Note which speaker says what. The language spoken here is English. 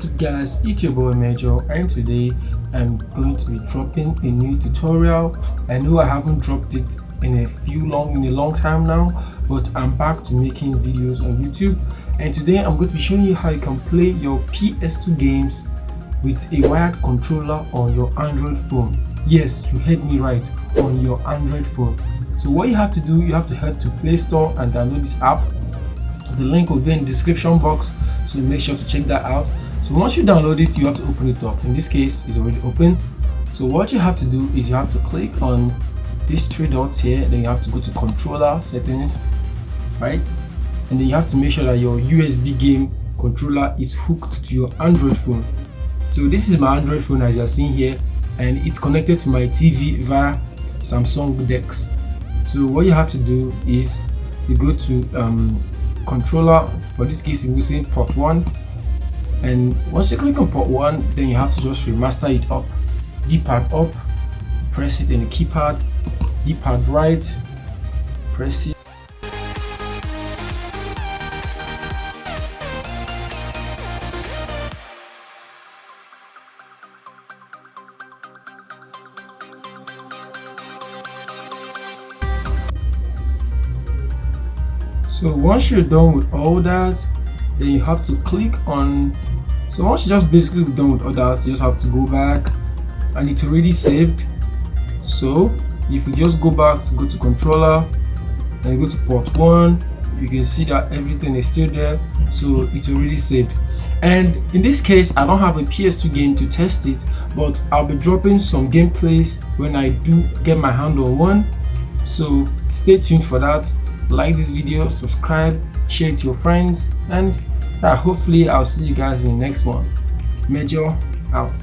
Speaker 1: What's up guys, it's your boy Major, and today I'm going to be dropping a new tutorial. I know I haven't dropped it in a long time now, but I'm back to making videos on YouTube, and today I'm going to be showing you how you can play your PS2 games with a wired controller on your Android phone. Yes, you heard me right, on your Android phone. So what you have to do, you have to head to Play Store and download this app. The link will be in the description box, so make sure to check that out. So once you download it, you have to open it up. In this case, it's already open. So what you have to do is you have to click on these three dots here, then you have to go to controller settings, right? And then you have to make sure that your USB game controller is hooked to your Android phone. So this is my Android phone as you are seeing here, and it's connected to my TV via Samsung DeX. So what you have to do is you go to controller. For this case, we're using port 1, and once you click on port 1, then you have to just remaster it up. D-pad up, press it in the keypad. D-pad right, press it. So once you're done with all that, then you have to click on, so once you're just basically done with all that, you just have to go back, and it's already saved. So if you just go back to go to controller and go to port 1, you can see that everything is still there, so it's already saved. And in this case, I don't have a PS2 game to test it, but I'll be dropping some gameplays when I do get my hand on one, so stay tuned for that. Like this video, subscribe, share it to your friends, and hopefully I'll see you guys in the next one. Major out.